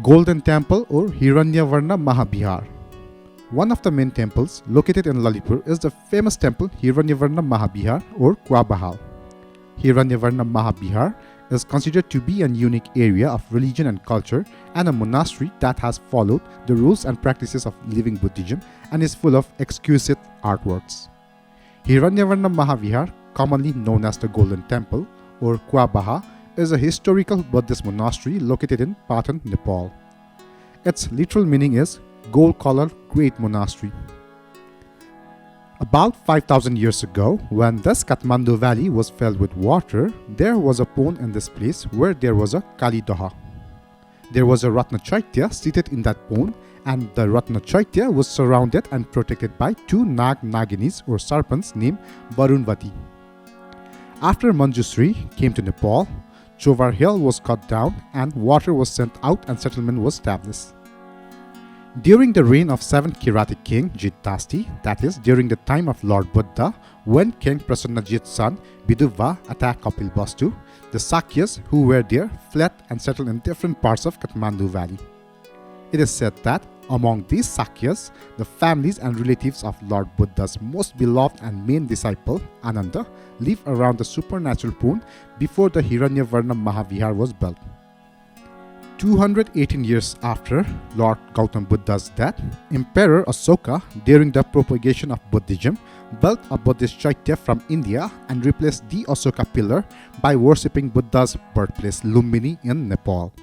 Golden Temple or Hiranya Varna Mahavihar. One of the main temples located in Lalitpur is the famous temple Hiranya Varna Mahavihar or Kwabahal. Hiranya Varna Mahavihar is considered to be a unique area of religion and culture and a monastery that has followed the rules and practices of living Buddhism and is full of exquisite artworks. Hiranya Varna Mahavihar, commonly known as the Golden Temple or Kwabaha, is a historical Buddhist monastery located in Patan, Nepal. Its literal meaning is gold-colored great monastery. About 5,000 years ago, when this Kathmandu valley was filled with water, there was a pond in this place where there was a Kali Doha. There was a Ratna Chaitya seated in that pond, and the Ratna Chaitya was surrounded and protected by two Naginis or serpents named Barunvati. After Manjusri came to Nepal, Chovar Hill was cut down and water was sent out and settlement was established. During the reign of 7th Kiratic king Jitdasti, that is, during the time of Lord Buddha, when King Prasannajit's son Viduva attacked Kapilvastu, the Sakyas who were there fled and settled in different parts of Kathmandu valley. It is said that among these Sakyas, the families and relatives of Lord Buddha's most beloved and main disciple, Ananda, lived around the supernatural pond before the Hiranya Varna Mahavihar was built. 218 years after Lord Gautam Buddha's death, Emperor Asoka, during the propagation of Buddhism, built a Buddhist Chaitya from India and replaced the Asoka pillar by worshipping Buddha's birthplace Lumbini in Nepal.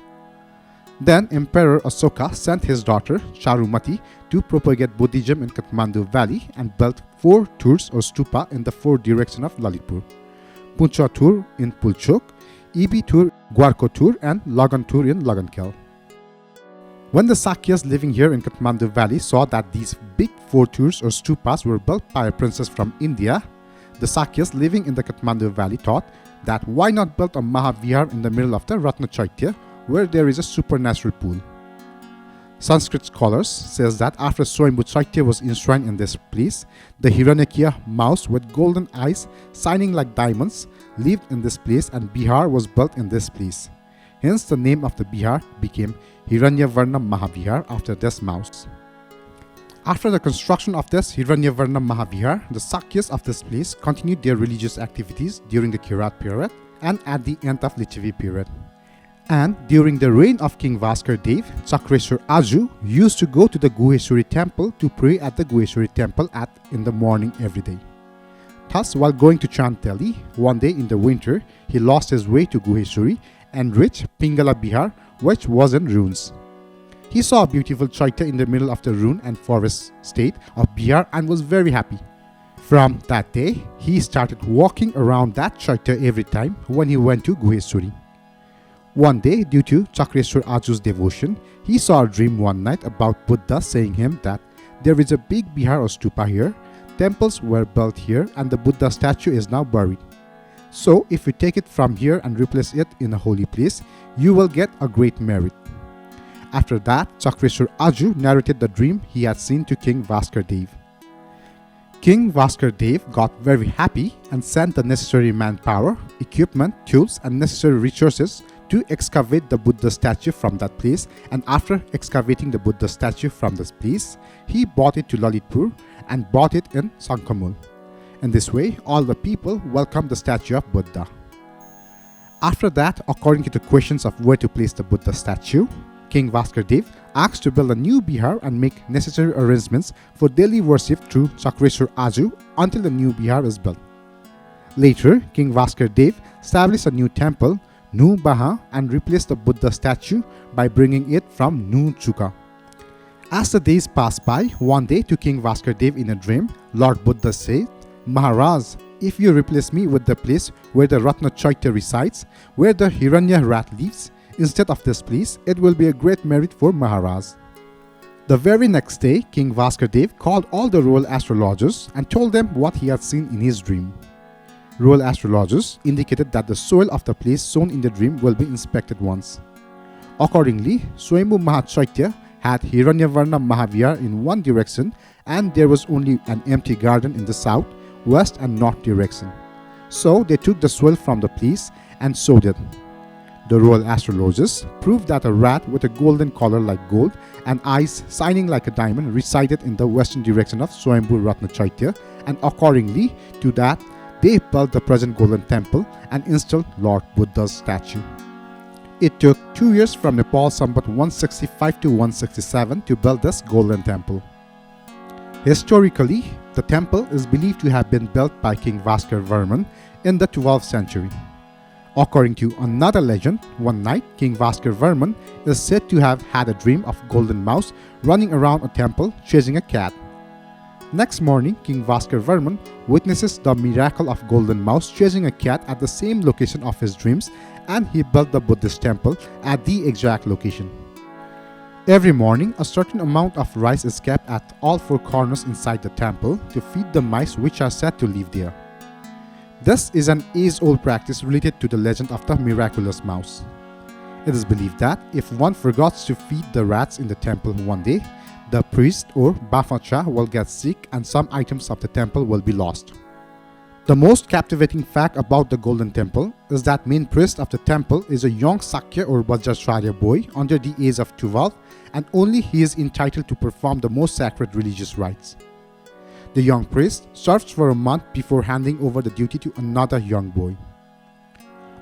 Then Emperor Asoka sent his daughter Charumati to propagate Buddhism in Kathmandu valley and built 4 tours or stupa in the 4 directions of Lalitpur. Puncha Tur in Pulchok, Ibi Tur, Gwarko Tur and Lagan Tur in Lagankel. When the Sakyas living here in Kathmandu valley saw that these big 4 tours or stupas were built by a princess from India, the Sakyas living in the Kathmandu valley thought that why not build a Mahavihar in the middle of the Ratna Chaitya where there is a supernatural pool. Sanskrit scholars says that after Swayambhu Chaitya was enshrined in this place, the Hiranyakya mouse with golden eyes shining like diamonds lived in this place and Bihar was built in this place. Hence the name of the Bihar became Hiranya Varna Mahavihar after this mouse. After the construction of this Hiranya Varna Mahavihar, the Sakyas of this place continued their religious activities during the Kirat period and at the end of Lichavi period. And during the reign of King Vaskar Dev, Chakreshwar Aju used to go to the Guheshwari temple to pray at the Guheshwari temple in the morning every day. Thus, while going to Chanteli, one day in the winter, he lost his way to Guheshwari and reached Pingala Bihar, which was in ruins. He saw a beautiful Chaitya in the middle of the ruin and forest state of Bihar and was very happy. From that day, he started walking around that Chaitya every time when he went to Guheshwari. One day, due to Chakreshwar Aju's devotion, he saw a dream one night about Buddha saying him that there is a big Bihar or stupa here, temples were built here and the Buddha statue is now buried. So if you take it from here and replace it in a holy place, you will get a great merit. After that, Chakreshwar Aju narrated the dream he had seen to King Vaskar Dev. King Vaskar Dev got very happy and sent the necessary manpower, equipment, tools and necessary resources to excavate the Buddha statue from that place, and after excavating the Buddha statue from this place, he brought it to Lalitpur and brought it in Sankamul. In this way, all the people welcomed the statue of Buddha. After that, according to the questions of where to place the Buddha statue, King Vaskar Dev asked to build a new Bihar and make necessary arrangements for daily worship through Chakreshwar Aju until the new Bihar is built. Later, King Vaskar Dev established a new temple, Nu Baha, and replaced the Buddha statue by bringing it from Nu Chuka. As the days passed by, one day to King Vaskar Dev in a dream, Lord Buddha said, Maharaj, if you replace me with the place where the Ratna Chaitya resides, where the Hiranya rat lives, instead of this place, it will be a great merit for Maharaj. The very next day, King Vaskar Dev called all the royal astrologers and told them what he had seen in his dream. Royal astrologers indicated that the soil of the place shown in the dream will be inspected once. Accordingly, Swayambhu Mahachaitya had Hiranya Varna Mahavihar in one direction and there was only an empty garden in the south, west and north direction. So they took the soil from the place and sowed it. the royal astrologers, proved that a rat with a golden collar like gold and eyes shining like a diamond resided in the western direction of Swayambhu Ratna Chaitya, and accordingly to that, they built the present golden temple and installed Lord Buddha's statue. It took 2 years from Nepal Sambat 165 to 167 to build this golden temple. Historically, the temple is believed to have been built by King Vaskar Varman in the 12th century. According to another legend, one night King Vaskar Varman is said to have had a dream of golden mouse running around a temple chasing a cat. Next morning, King Vaskar Varman witnesses the miracle of golden mouse chasing a cat at the same location of his dreams, and he built the Buddhist temple at the exact location. Every morning, a certain amount of rice is kept at all four corners inside the temple to feed the mice which are said to live there. This is an age-old practice related to the legend of the miraculous mouse. It is believed that if one forgets to feed the rats in the temple one day, the priest or Bafacha will get sick and some items of the temple will be lost. The most captivating fact about the Golden Temple is that main priest of the temple is a young Sakya or Vajracharya boy under the age of 12, and only he is entitled to perform the most sacred religious rites. The young priest serves for a month before handing over the duty to another young boy.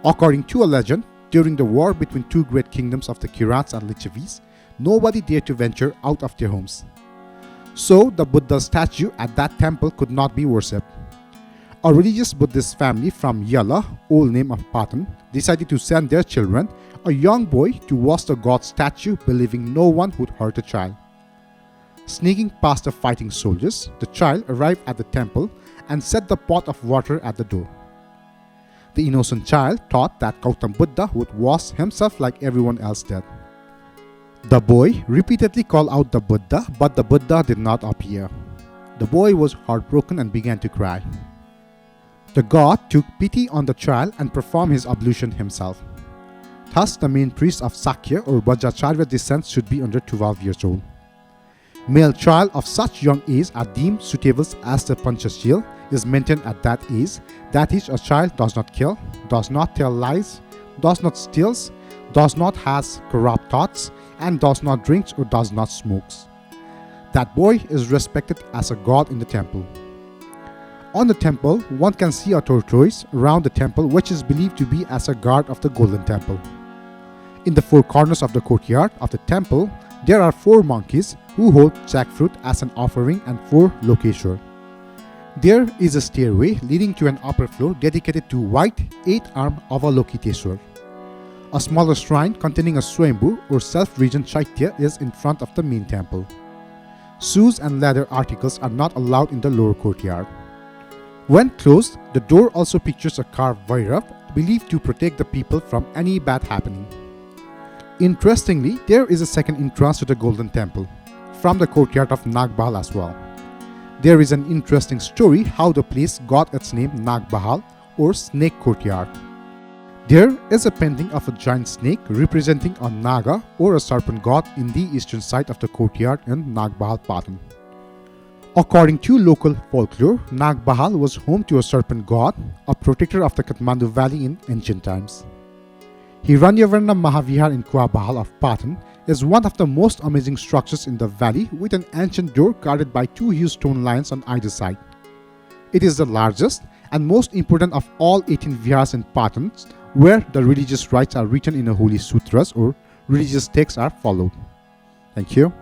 According to a legend, during the war between two great kingdoms of the Kirans and Lichavis, nobody dared to venture out of their homes. So the Buddha statue at that temple could not be worshipped. A religious Buddhist family from Yala, old name of Patan, decided to send their children, a young boy, to wash the god statue, believing no one would hurt a child. Sneaking past the fighting soldiers, the child arrived at the temple and set the pot of water at the door. The innocent child thought that Gautam Buddha would wash himself like everyone else did. The boy repeatedly called out the Buddha, but the Buddha did not appear. The boy was heartbroken and began to cry. The god took pity on the child and performed his ablution himself. Thus, the main priest of Sakya or Vajracharya descent should be under 12 years old. Male child of such young age are deemed suitable as the Panchashil is maintained at that age, that is, a child does not kill, does not tell lies, does not steal, does not has corrupt thoughts, and does not drink or does not smoke. That boy is respected as a god in the temple. On the temple, one can see a tortoise around the temple which is believed to be as a guard of the Golden Temple. In the four corners of the courtyard of the temple, there are 4 monkeys who hold jackfruit as an offering and 4 lokeshwar. There is a stairway leading to an upper floor dedicated to white 8-armed Avalokiteshwar. A smaller shrine containing a Swayambhu or self-regent Chaitya is in front of the main temple. Shoes and leather articles are not allowed in the lower courtyard. When closed, the door also pictures a carved Vairav, believed to protect the people from any bad happening. Interestingly, there is a second entrance to the Golden Temple, from the courtyard of Nagbahal as well. There is an interesting story how the place got its name Nagbahal or Snake Courtyard. There is a painting of a giant snake representing a Naga or a serpent god in the eastern side of the courtyard in Nagbahal Patan. According to local folklore, Nagbahal was home to a serpent god, a protector of the Kathmandu valley in ancient times. Hiranya Varna Mahavihar in Kuabahal of Patan is one of the most amazing structures in the valley with an ancient door guarded by 2 huge stone lions on either side. It is the largest and most important of all 18 vihars in Patan, where the religious rites are written in a holy sutras or religious texts are followed. Thank you.